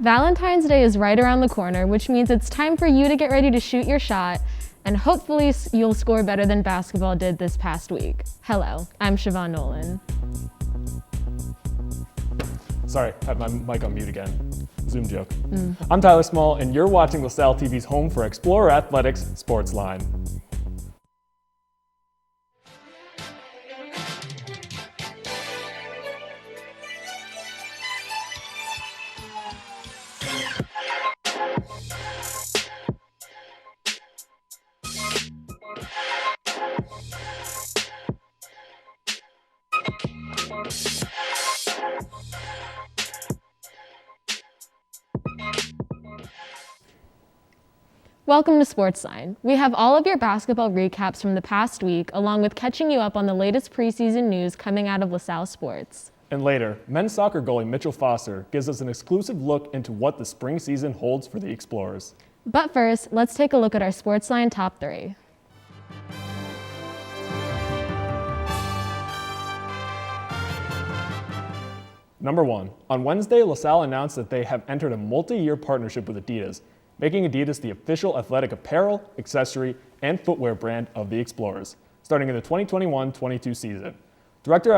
Valentine's Day is right around the corner, which means it's time for you to get ready to shoot your shot, and hopefully you'll score better than basketball did this past week. Hello, I'm Siobhan Nolan. Sorry, I have my mic on mute again. Zoom joke. I'm Tyler Small, and you're watching LaSalle TV's home for Explorer Athletics SportsLine. Welcome to SportsLine. We have all of your basketball recaps from the past week, along with catching you up on the latest preseason news coming out of LaSalle sports. And later, men's soccer goalie Mitchell Foster gives us an exclusive look into what the spring season holds for the Explorers. But first, let's take a look at our SportsLine top 3. Number 1. On Wednesday, LaSalle announced that they have entered a multi-year partnership with Adidas, making Adidas the official athletic apparel, accessory, and footwear brand of the Explorers, starting in the 2021-22 season. Director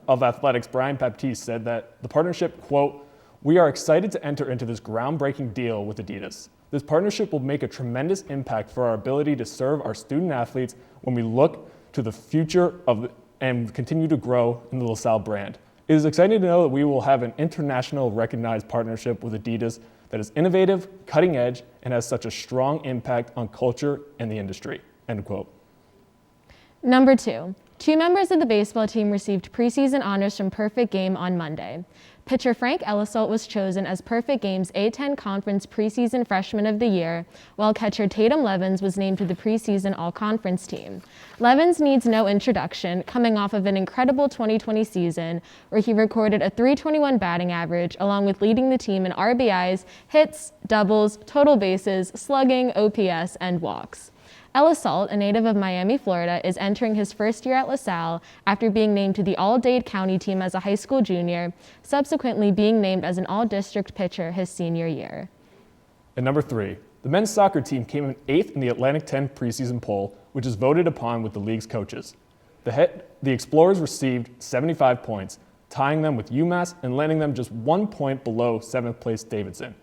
of Athletics Brian Baptiste said that the partnership, quote, "We are excited to enter into this groundbreaking deal with Adidas. This partnership will make a tremendous impact for our ability to serve our student athletes when we look to the future and continue to grow in the LaSalle brand. It is exciting to know that we will have an international recognized partnership with Adidas that is innovative, cutting edge, and has such a strong impact on culture and the industry," end quote. Number 2. 2 members of the baseball team received preseason honors from Perfect Game on Monday. Pitcher Frank Ellisalt was chosen as Perfect Game's A-10 Conference Preseason Freshman of the Year, while catcher Tatum Levens was named to the preseason All-Conference team. Levens needs no introduction, coming off of an incredible 2020 season where he recorded a .321 batting average, along with leading the team in RBIs, hits, doubles, total bases, slugging, OPS, and walks. Ellisalt, a native of Miami, Florida, is entering his first year at LaSalle after being named to the All-Dade County team as a high school junior, subsequently being named as an All-District pitcher his senior year. And number 3, the men's soccer team came in 8th in the Atlantic 10 preseason poll, which is voted upon with the league's coaches. The Explorers received 75 points, tying them with UMass and landing them just 1 point below 7th place Davidson.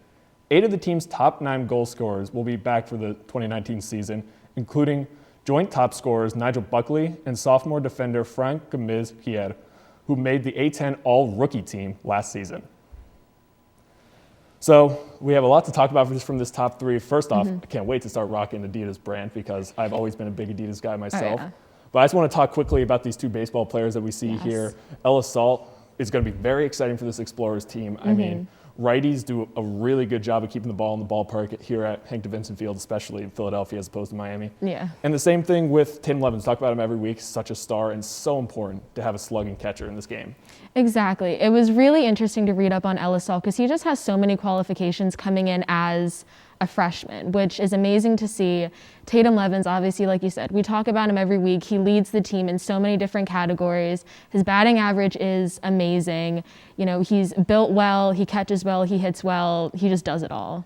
8 of the team's top 9 goal scorers will be back for the 2019 season, including joint top scorers Nigel Buckley and sophomore defender Frank Gamiz-Pierre, who made the A-10 All-Rookie team last season. So we have a lot to talk about from this top 3. First off, I can't wait to start rocking the Adidas brand because I've always been a big Adidas guy myself. Oh, yeah. But I just want to talk quickly about these 2 baseball players that we see here. Ellisalt is going to be very exciting for this Explorers team. I mean, righties do a really good job of keeping the ball in the ballpark here at Hank DeVincent Field, especially in Philadelphia as opposed to Miami. Yeah. And the same thing with Tim Levens. Talk about him every week. Such a star and so important to have a slugging catcher in this game. Exactly. It was really interesting to read up on Ellisalt because he just has so many qualifications coming in as a freshman, which is amazing to see. Tatum Levens, obviously, like you said, we talk about him every week. He leads the team in so many different categories. His batting average is amazing. You know, he's built well, he catches well, he hits well, he just does it all.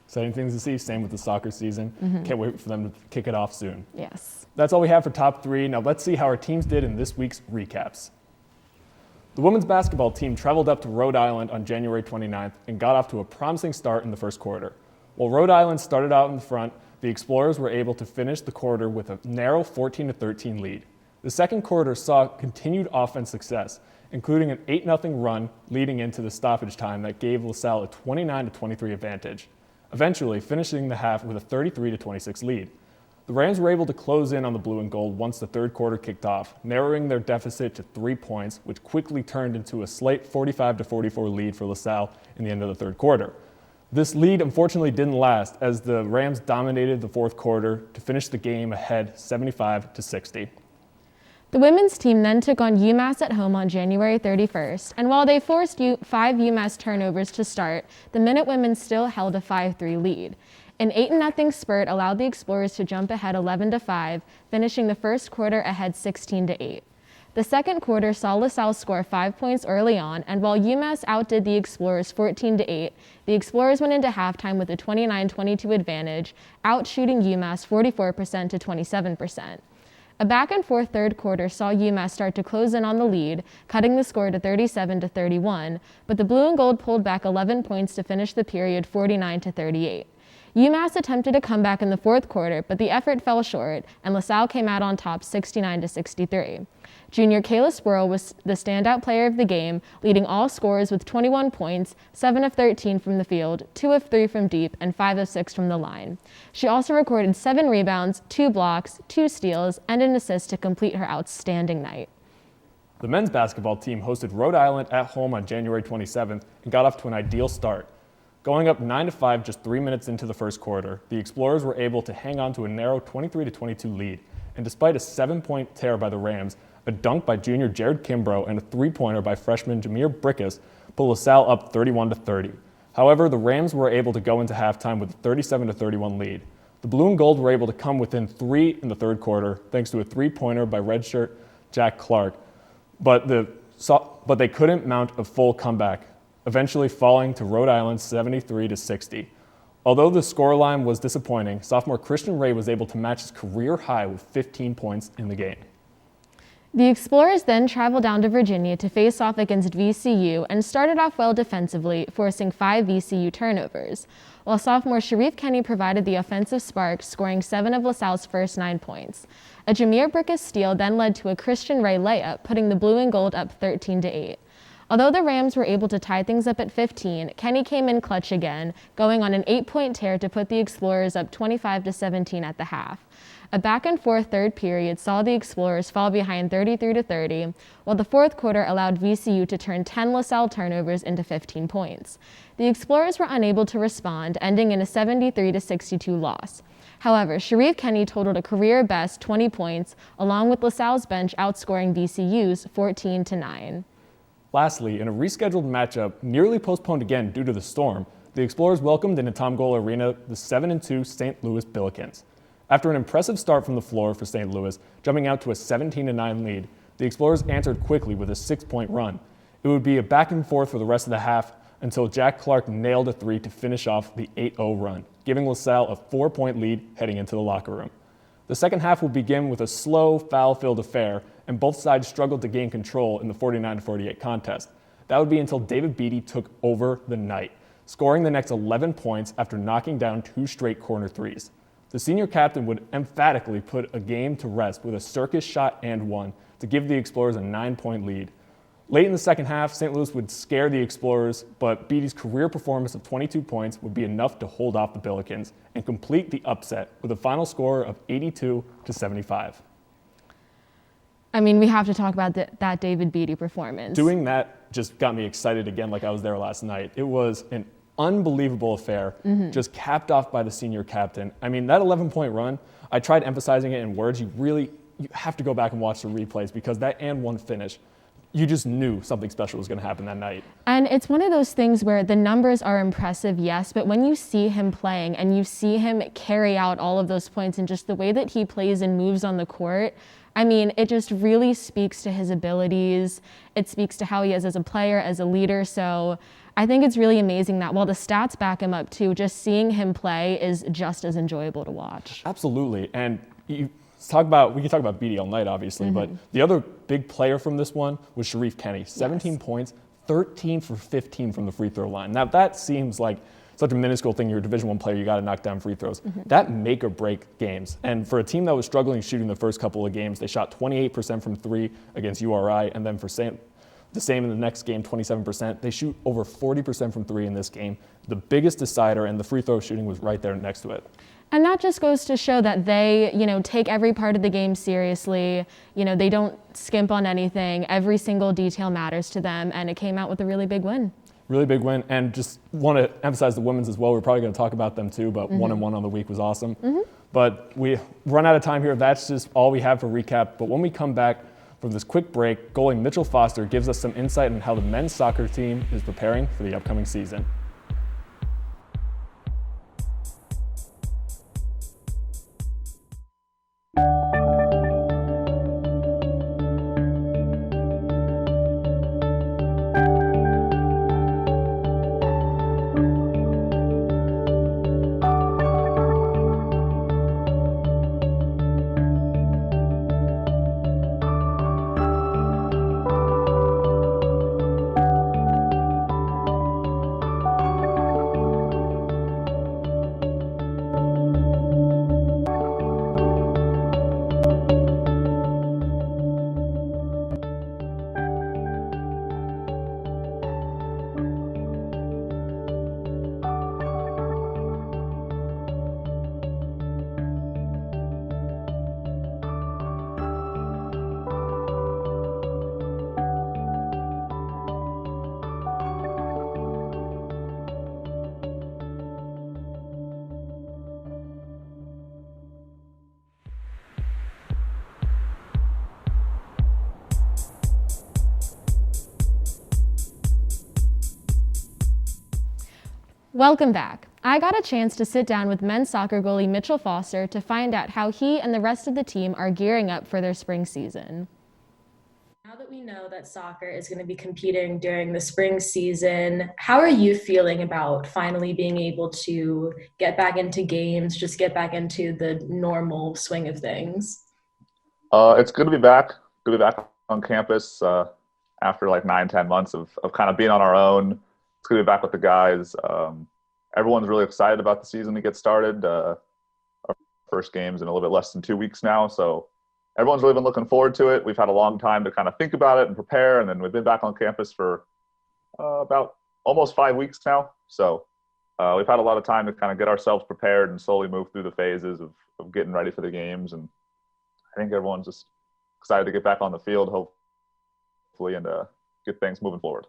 Exciting things to see. Same with the soccer season. Can't wait for them to kick it off soon. Yes. That's all we have for top 3. Now let's see how our teams did in this week's recaps. The women's basketball team traveled up to Rhode Island on January 29th and got off to a promising start in the first quarter. While Rhode Island started out in the front, the Explorers were able to finish the quarter with a narrow 14-13 lead. The second quarter saw continued offense success, including an 8-0 run leading into the stoppage time that gave LaSalle a 29-23 advantage, eventually finishing the half with a 33-26 lead. The Rams were able to close in on the blue and gold once the third quarter kicked off, narrowing their deficit to 3 points, which quickly turned into a slight 45-44 lead for LaSalle in the end of the third quarter. This lead unfortunately didn't last as the Rams dominated the fourth quarter to finish the game ahead 75-60. The women's team then took on UMass at home on January 31st, and while they forced 5 UMass turnovers to start, the Minute Women still held a 5-3 lead. An 8-0 spurt allowed the Explorers to jump ahead 11-5, finishing the first quarter ahead 16-8. The second quarter saw LaSalle score 5 points early on, and while UMass outdid the Explorers 14-8, the Explorers went into halftime with a 29-22 advantage, outshooting UMass 44% to 27%. A back-and-forth third quarter saw UMass start to close in on the lead, cutting the score to 37-31, but the blue and gold pulled back 11 points to finish the period 49-38. UMass attempted a comeback in the fourth quarter, but the effort fell short, and LaSalle came out on top 69-63. Junior Kayla Squirrel was the standout player of the game, leading all scorers with 21 points, 7 of 13 from the field, 2 of 3 from deep, and 5 of 6 from the line. She also recorded 7 rebounds, 2 blocks, 2 steals, and an assist to complete her outstanding night. The men's basketball team hosted Rhode Island at home on January 27th and got off to an ideal start. Going up 9-5 just 3 minutes into the first quarter, the Explorers were able to hang on to a narrow 23-22 lead, and despite a 7-point tear by the Rams, a dunk by junior Jared Kimbrough and a three-pointer by freshman Jameer Brickus put LaSalle up 31-30. However, the Rams were able to go into halftime with a 37-31 lead. The blue and gold were able to come within 3 in the third quarter thanks to a three-pointer by redshirt Jack Clark, but they couldn't mount a full comeback, eventually falling to Rhode Island 73-60. Although the scoreline was disappointing, sophomore Christian Ray was able to match his career high with 15 points in the game. The Explorers then traveled down to Virginia to face off against VCU and started off well defensively, forcing 5 VCU turnovers, while sophomore Sharif Kenny provided the offensive spark, scoring 7 of LaSalle's first 9 points. A Jameer Brickus steal then led to a Christian Ray layup, putting the blue and gold up 13-8. Although the Rams were able to tie things up at 15, Kenny came in clutch again, going on an 8-point tear to put the Explorers up 25-17 at the half. A back-and-forth third period saw the Explorers fall behind 33-30, while the fourth quarter allowed VCU to turn 10 LaSalle turnovers into 15 points. The Explorers were unable to respond, ending in a 73-62 loss. However, Sharif Kenny totaled a career-best 20 points, along with LaSalle's bench outscoring VCU's 14-9. Lastly, in a rescheduled matchup nearly postponed again due to the storm, the Explorers welcomed into Tom Gola Arena the 7-2 St. Louis Billikens. After an impressive start from the floor for St. Louis, jumping out to a 17-9 lead, the Explorers answered quickly with a 6-point run. It would be a back and forth for the rest of the half until Jack Clark nailed a 3 to finish off the 8-0 run, giving LaSalle a 4-point lead heading into the locker room. The second half would begin with a slow, foul-filled affair, and both sides struggled to gain control in the 49-48 contest. That would be until David Beatty took over the night, scoring the next 11 points after knocking down 2 straight corner threes. The senior captain would emphatically put a game to rest with a circus shot and one to give the Explorers a 9-point lead. Late in the second half, St. Louis would scare the Explorers, but Beatty's career performance of 22 points would be enough to hold off the Billikens and complete the upset with a final score of 82-75. I mean, we have to talk about that David Beatty performance. Doing that just got me excited again like I was there last night. It was an unbelievable affair, just capped off by the senior captain. I mean, that 11-point run, I tried emphasizing it in words. You have to go back and watch the replays because that and one finish, you just knew something special was going to happen that night. And it's one of those things where the numbers are impressive, yes, but when you see him playing and you see him carry out all of those points and just the way that he plays and moves on the court, I mean, it just really speaks to his abilities. It speaks to how he is as a player, as a leader. So I think it's really amazing that while the stats back him up too, just seeing him play is just as enjoyable to watch. Absolutely. And we can talk about Beatty all night, obviously, but the other big player from this one was Sharif Kenny. 17 points, 13 for 15 from the free throw line. Now that seems like such a minuscule thing. You're a Division I player, you got to knock down free throws. That make or break games. And for a team that was struggling shooting the first couple of games, they shot 28% from 3 against URI, and then for the same in the next game, 27%. They shoot over 40% from 3 in this game. The biggest decider, and the free throw shooting was right there next to it. And that just goes to show that they, take every part of the game seriously. They don't skimp on anything. Every single detail matters to them, and it came out with a really big win. Really big win, and just want to emphasize the women's as well. We're probably going to talk about them too, but 1-1 on the week was awesome. But we run out of time here. That's just all we have for recap. But when we come back from this quick break, goalie Mitchell Foster gives us some insight on how the men's soccer team is preparing for the upcoming season. Welcome back. I got a chance to sit down with men's soccer goalie Mitchell Foster to find out how he and the rest of the team are gearing up for their spring season. Now that we know that soccer is going to be competing during the spring season, how are you feeling about finally being able to get back into games, just get back into the normal swing of things? It's good to be back. Good to be back on campus after like 9, 10 months of kind of being on our own. It's good to be back with the guys. Everyone's really excited about the season to get started. Our first game's in a little bit less than 2 weeks now, so everyone's really been looking forward to it. We've had a long time to kind of think about it and prepare, and then we've been back on campus for about almost 5 weeks now. So we've had a lot of time to kind of get ourselves prepared and slowly move through the phases of getting ready for the games. And I think everyone's just excited to get back on the field, hopefully, and get things moving forward.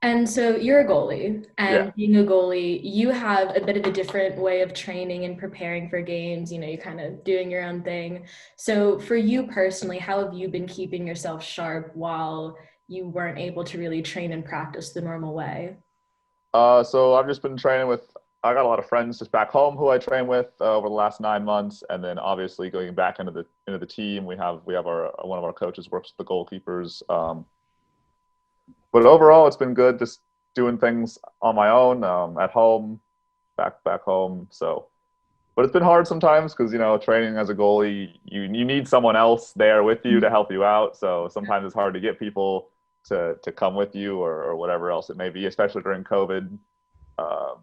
And so you're a goalie, and Yeah. being a goalie, you have a bit of a different way of training and preparing for games. You know, you're kind of doing your own thing. So for you personally, how have you been keeping yourself sharp while you weren't able to really train and practice the normal way? So I've just been training with. I got a lot of friends just back home who I train with over the last 9 months, and then obviously going back into the team, we have our one of our coaches works with the goalkeepers. But overall, it's been good just doing things on my own at home, back home. So, but it's been hard sometimes because training as a goalie, you need someone else there with you to help you out. So sometimes it's hard to get people to come with you or whatever else it may be, especially during COVID. Um,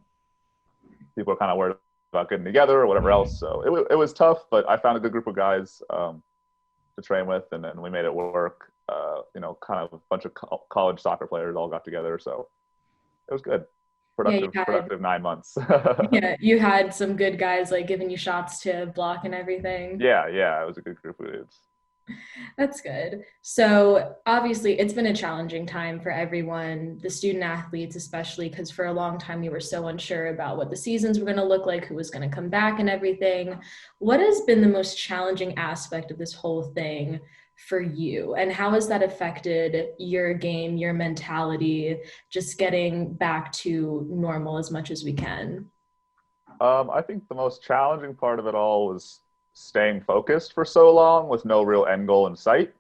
People are kind of worried about getting together or whatever else. So it was tough, but I found a good group of guys to train with, and then we made it work. Kind of a bunch of college soccer players all got together, so it was good. Productive 9 months. Yeah, you had some good guys like giving you shots to block and everything. Yeah, it was a good group of dudes. That's good. So obviously it's been a challenging time for everyone, the student athletes especially, because for a long time we were so unsure about what the seasons were going to look like, who was going to come back and everything. What has been the most challenging aspect of this whole thing for you? And how has that affected your game, your mentality, just getting back to normal as much as we can? I think the most challenging part of it all was staying focused for so long with no real end goal in sight.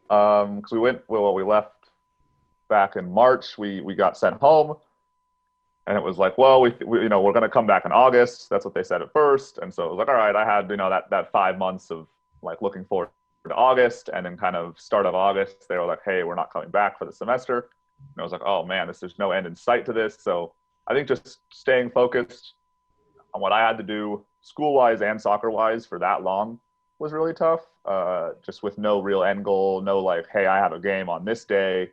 Because we left back in March. We got sent home, and it was like, well, we're going to come back in August. That's what they said at first, and so it was like, all right. I had that 5 months of like looking forward to August, and then kind of start of August, they were like, hey, we're not coming back for the semester. And I was like, oh man, there's no end in sight to this. So I think just staying focused on what I had to do school-wise and soccer-wise for that long was really tough. Just with no real end goal, no like, hey, I have a game on this day.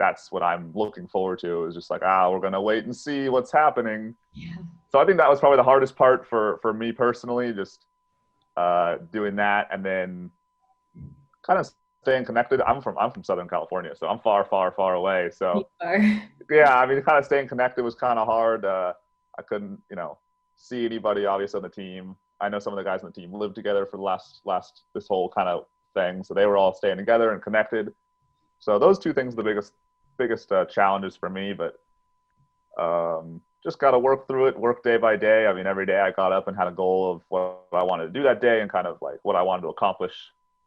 That's what I'm looking forward to. It was just like, we're going to wait and see what's happening. Yeah. So I think that was probably the hardest part for me personally, just doing that. And then kind of staying connected. I'm from Southern California, so I'm far, far, far away. So yeah, I mean, kind of staying connected was kind of hard. I couldn't, see anybody obviously on the team. I know some of the guys on the team lived together for the last this whole kind of thing, so they were all staying together and connected. So those two things are the biggest challenges for me, but just got to work through it, work day by day. I mean, every day I got up and had a goal of what I wanted to do that day and kind of like what I wanted to accomplish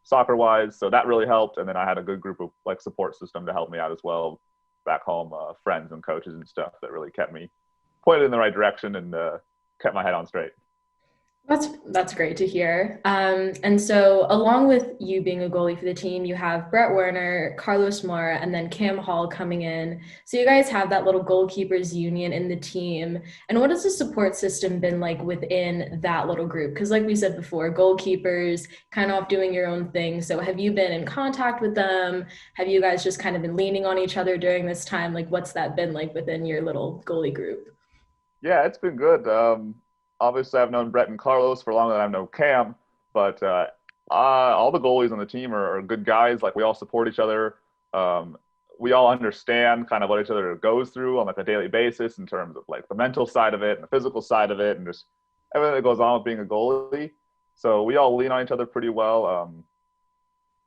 soccer wise. So that really helped. And then I had a good group of like support system to help me out as well back home, friends and coaches and stuff that really kept me pointed in the right direction and kept my head on straight. That's great to hear. And so along with you being a goalie for the team, you have Brett Werner, Carlos Mora, and then Cam Hall coming in. So you guys have that little goalkeepers union in the team. And what has the support system been like within that little group? Because like we said before, goalkeepers kind of off doing your own thing. So have you been in contact with them? Have you guys just kind of been leaning on each other during this time? Like what's that been like within your little goalie group? Yeah, it's been good. Obviously, I've known Brett and Carlos for longer than I've known Cam, but all the goalies on the team are good guys. Like we all support each other. We all understand kind of what each other goes through on like a daily basis in terms of like the mental side of it and the physical side of it and just everything that goes on with being a goalie. So we all lean on each other pretty well.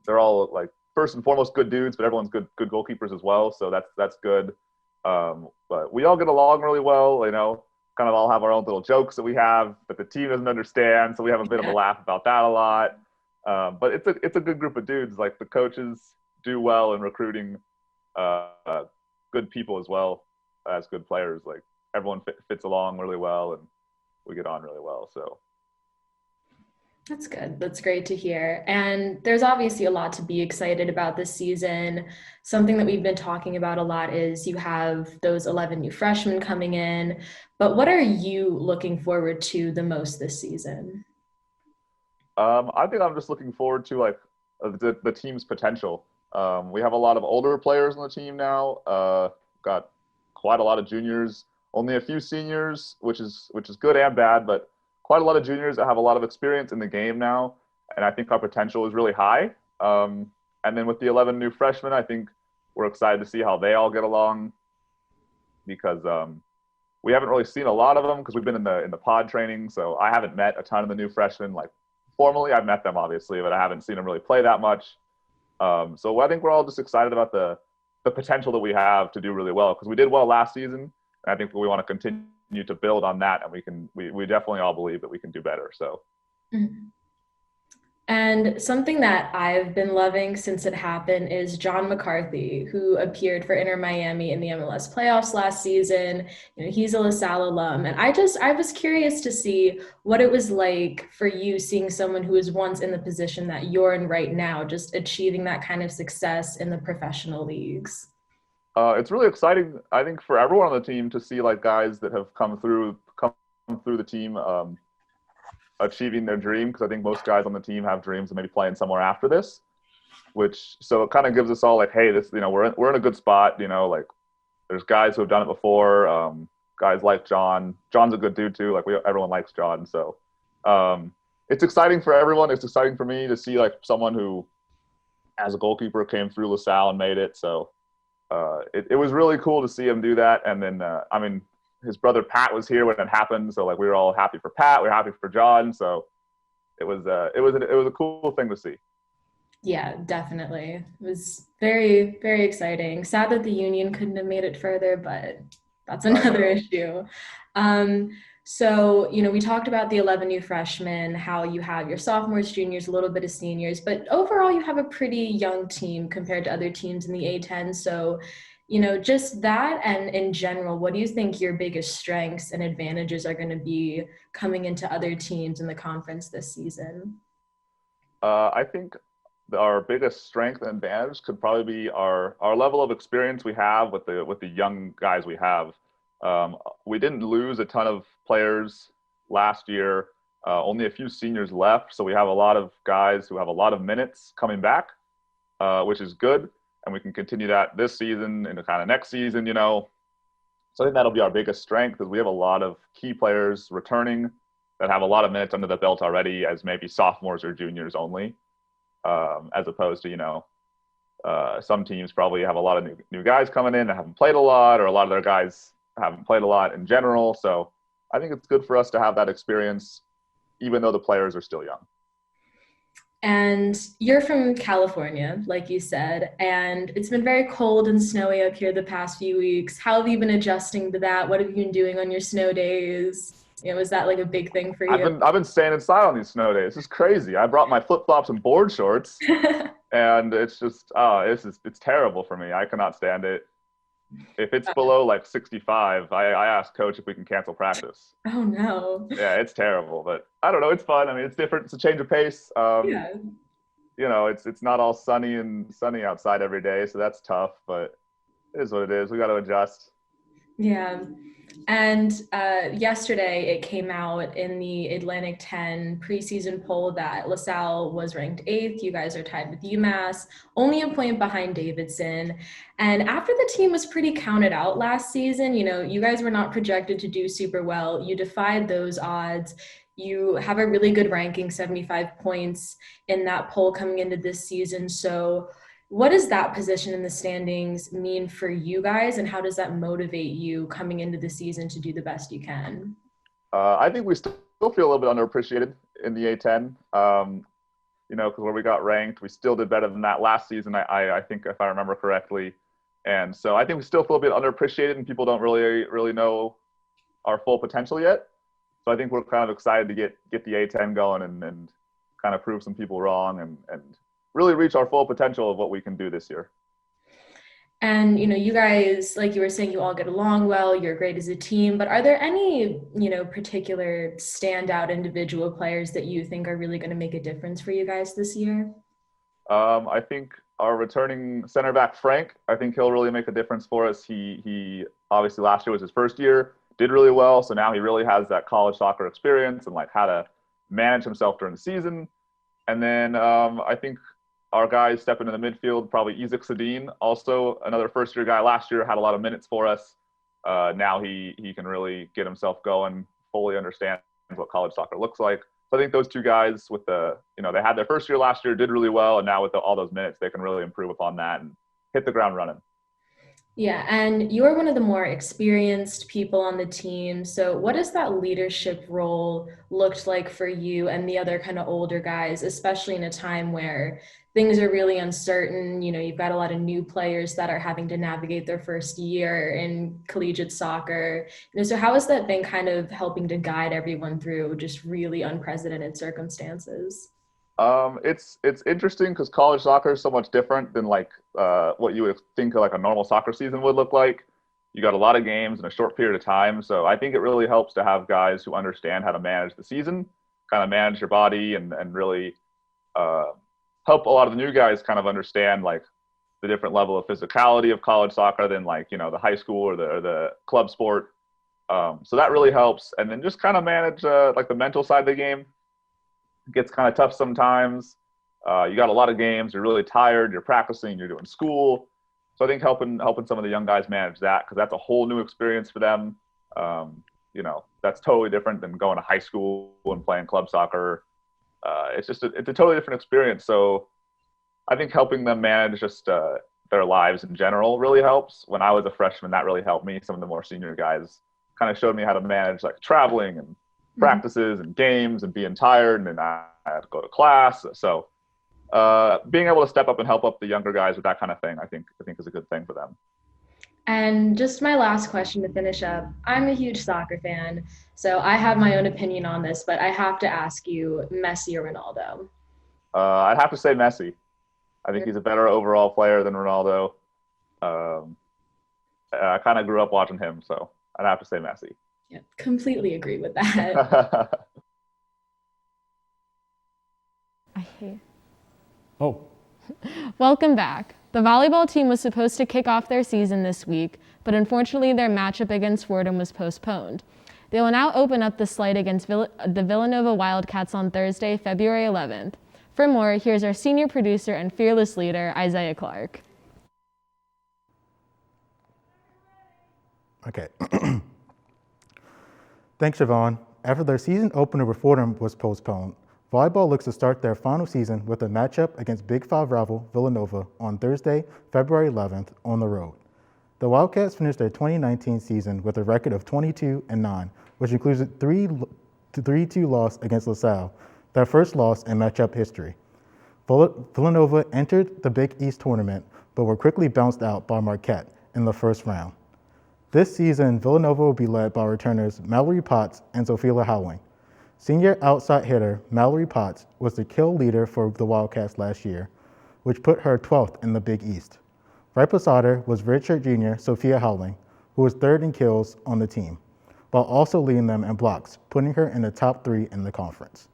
They're all like first and foremost good dudes, but everyone's good goalkeepers as well. So that's good. But we all get along really well, kind of all have our own little jokes that we have that the team doesn't understand. So we have a bit of a laugh about that a lot. But it's a good group of dudes. Like the coaches do well in recruiting good people as well as good players. Like everyone fits along really well and we get on really well. So that's good. That's great to hear. And there's obviously a lot to be excited about this season. Something that we've been talking about a lot is you have those 11 new freshmen coming in. But what are you looking forward to the most this season? I think I'm just looking forward to like the team's potential. We have a lot of older players on the team now. Got quite a lot of juniors, only a few seniors, which is good and bad, but quite a lot of juniors that have a lot of experience in the game now, and I think our potential is really high. And then with the 11 new freshmen, I think we're excited to see how they all get along because we haven't really seen a lot of them because we've been in the pod training. So I haven't met a ton of the new freshmen. Like formally, I've met them obviously, but I haven't seen them really play that much. So I think we're all just excited about the potential that we have to do really well because we did well last season, and I think we want to continue to build on that, and we definitely all believe that we can do better. So. Mm-hmm. And something that I've been loving since it happened is John McCarthy, who appeared for Inter Miami in the MLS playoffs last season. He's a LaSalle alum. And I was curious to see what it was like for you seeing someone who was once in the position that you're in right now, just achieving that kind of success in the professional leagues. It's really exciting, I think, for everyone on the team to see like guys that have come through the team achieving their dream, because I think most guys on the team have dreams of maybe playing somewhere after this, so it kind of gives us all like, hey, this, we're in a good spot, like there's guys who have done it before, guys like John. John's a good dude too, like everyone likes John, so it's exciting for everyone. It's exciting for me to see like someone who as a goalkeeper came through LaSalle and made it, so it was really cool to see him do that. And then his brother Pat was here when it happened, so like we were all happy for Pat, we were happy for John, so it was a cool thing to see. Yeah, definitely. It was very, very exciting. Sad that the union couldn't have made it further, but that's another issue. So, we talked about the 11 new freshmen, how you have your sophomores, juniors, a little bit of seniors, but overall you have a pretty young team compared to other teams in the A10. So, just that, and in general, what do you think your biggest strengths and advantages are going to be coming into other teams in the conference this season? I think our biggest strength and advantage could probably be our level of experience we have with the young guys we have. We didn't lose a ton of players last year. Only a few seniors left, so we have a lot of guys who have a lot of minutes coming back, which is good, and we can continue that this season and kind of next season. So I think that'll be our biggest strength, is we have a lot of key players returning that have a lot of minutes under the belt already as maybe sophomores or juniors only, as opposed to some teams probably have a lot of new guys coming in that haven't played a lot, or a lot of their guys haven't played a lot in general. So I think it's good for us to have that experience, even though the players are still young. And you're from California, like you said, and it's been very cold and snowy up here the past few weeks. How have you been adjusting to that? What have you been doing on your snow days? Was that like a big thing for you? I've been staying inside on these snow days. It's crazy. I brought my flip-flops and board shorts, and it's just it's terrible for me. I cannot stand it. If it's below like 65, I ask coach if we can cancel practice. Oh no. Yeah, it's terrible, but I don't know. It's fun. I mean, it's different. It's a change of pace. Yeah. It's not all sunny outside every day, so that's tough. But it is what it is. We got to adjust. Yeah. And yesterday it came out in the Atlantic 10 preseason poll that LaSalle was ranked 8th. You guys are tied with UMass, only a point behind Davidson. And after the team was pretty counted out last season, you guys were not projected to do super well. You defied those odds. You have a really good ranking, 75 points in that poll coming into this season. So what does that position in the standings mean for you guys, and how does that motivate you coming into the season to do the best you can? I think we still feel a little bit underappreciated in the A10. Because where we got ranked, we still did better than that last season, I think, if I remember correctly. And so I think we still feel a bit underappreciated, and people don't really know our full potential yet. So I think we're kind of excited to get the A10 going and kind of prove some people wrong and really reach our full potential of what we can do this year. And, you guys, like you were saying, you all get along well, you're great as a team, but are there any, particular standout individual players that you think are really going to make a difference for you guys this year? I think our returning center back, Frank, I think he'll really make a difference for us. He obviously last year was his first year, did really well. So now he really has that college soccer experience and like how to manage himself during the season. And then I think our guys step into the midfield, probably Sedin, also another first-year guy last year, had a lot of minutes for us. Now he can really get himself going, fully understand what college soccer looks like. So I think those two guys with they had their first year last year, did really well, and now with all those minutes, they can really improve upon that and hit the ground running. Yeah, and you're one of the more experienced people on the team. So what does that leadership role looked like for you and the other kind of older guys, especially in a time where things are really uncertain? You've got a lot of new players that are having to navigate their first year in collegiate soccer. So how has that been kind of helping to guide everyone through just really unprecedented circumstances? It's interesting because college soccer is so much different than like what you would think of like a normal soccer season would look like. You got a lot of games in a short period of time. So I think it really helps to have guys who understand how to manage the season, kind of manage your body and really help a lot of the new guys kind of understand like the different level of physicality of college soccer than like, the high school or the club sport. So that really helps. And then just kind of manage like the mental side of the game. It gets kind of tough sometimes. You got a lot of games. You're really tired. You're practicing. You're doing school. So I think helping some of the young guys manage that, because that's a whole new experience for them. That's totally different than going to high school and playing club soccer. It's a totally different experience. So I think helping them manage just their lives in general really helps. When I was a freshman, that really helped me. Some of the more senior guys kind of showed me how to manage like traveling and practices and games and being tired, and then I had to go to class. So being able to step up and help up the younger guys with that kind of thing, I think is a good thing for them. And just my last question to finish up. I'm a huge soccer fan, so I have my own opinion on this, but I have to ask you, Messi or Ronaldo? I'd have to say Messi. I think he's a better overall player than Ronaldo. I kind of grew up watching him, so I'd have to say Messi. Yeah, completely agree with that. Welcome back. The volleyball team was supposed to kick off their season this week, but unfortunately their matchup against Fordham was postponed. They will now open up the slate against the Villanova Wildcats on Thursday, February 11th. For more, here's our senior producer and fearless leader, Isaiah Clark. Okay. Thanks, Siobhan. After their season opener with Fordham was postponed, volleyball looks to start their final season with a matchup against Big Five rival Villanova on Thursday, February 11th, on the road. The Wildcats finished their 2019 season with a record of 22-9, which includes a 3-2 loss against LaSalle, their first loss in matchup history. Villanova entered the Big East tournament, but were quickly bounced out by Marquette in the first round. This season, Villanova will be led by returners Mallory Potts and Sophia Howling. Senior outside hitter Mallory Potts was the kill leader for the Wildcats last year, which put her 12th in the Big East. Right beside her was redshirt junior Sophia Howling, who was third in kills on the team, while also leading them in blocks, putting her in the top 3 in the conference.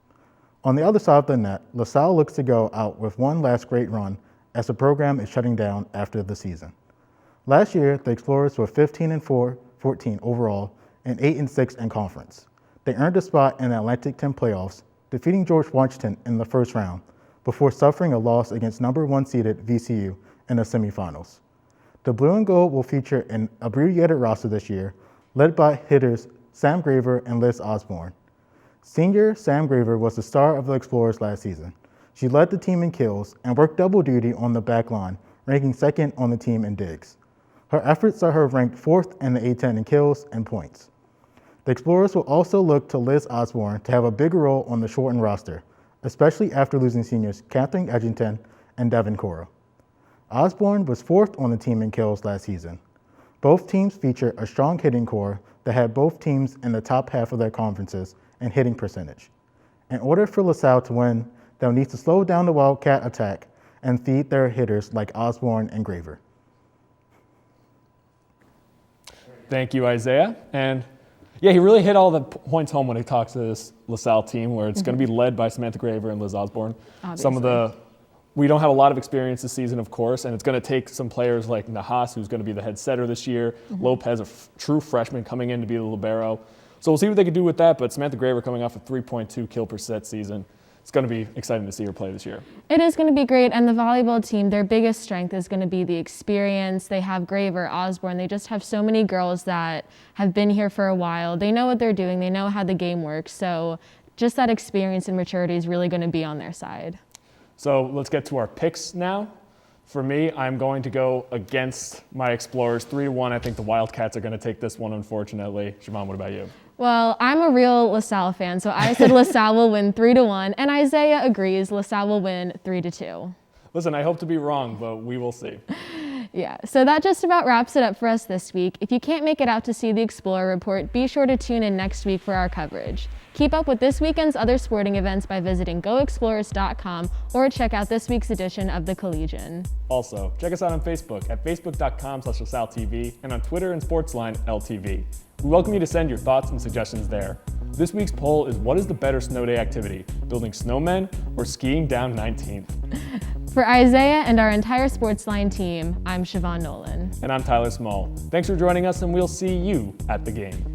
On the other side of the net, LaSalle looks to go out with one last great run as the program is shutting down after the season. Last year, the Explorers were 15-14 overall and 8-6 in conference. They earned a spot in the Atlantic 10 playoffs, defeating George Washington in the first round before suffering a loss against number 1 seeded VCU in the semifinals. The Blue and Gold will feature an abbreviated roster this year, led by hitters Sam Graver and Liz Osborne. Senior Sam Graver was the star of the Explorers last season. She led the team in kills and worked double duty on the back line, ranking second on the team in digs. Her efforts saw her ranked 4th in the A10 in kills and points. The Explorers will also look to Liz Osborne to have a bigger role on the shortened roster, especially after losing seniors Catherine Edgington and Devin Cora. Osborne was 4th on the team in kills last season. Both teams feature a strong hitting core that had both teams in the top half of their conferences in hitting percentage. In order for LaSalle to win, they'll need to slow down the Wildcat attack and feed their hitters like Osborne and Graver. Thank you, Isaiah. And yeah, he really hit all the points home when he talks to this LaSalle team, where it's going to be led by Samantha Graver and Liz Osborne. Obviously. We don't have a lot of experience this season, of course, and it's going to take some players like Nahas, who's going to be the head setter this year, Lopez, a true freshman coming in to be the libero. So we'll see what they can do with that, but Samantha Graver coming off a 3.2 kill per set season. It's going to be exciting to see her play this year. It is going to be great, and the volleyball team, their biggest strength is going to be the experience. They have Graver, Osborne. They just have so many girls that have been here for a while. They know what they're doing. They know how the game works. So just that experience and maturity is really going to be on their side. So let's get to our picks now. For me, I'm going to go against my Explorers 3-1. I think the Wildcats are going to take this one, unfortunately. Siobhan, what about you? Well, I'm a real LaSalle fan, so I said LaSalle will win 3-1, and Isaiah agrees LaSalle will win 3-2. Listen, I hope to be wrong, but we will see. Yeah, so that just about wraps it up for us this week. If you can't make it out to see the Explorer Report, be sure to tune in next week for our coverage. Keep up with this weekend's other sporting events by visiting goexplorers.com or check out this week's edition of The Collegian. Also, check us out on Facebook at facebook.com/LaSalleTV and on Twitter and SportsLine LTV. We welcome you to send your thoughts and suggestions there. This week's poll is, what is the better snow day activity, building snowmen or skiing down 19th? For Isaiah and our entire SportsLine team, I'm Siobhan Nolan. And I'm Tyler Small. Thanks for joining us, and we'll see you at the game.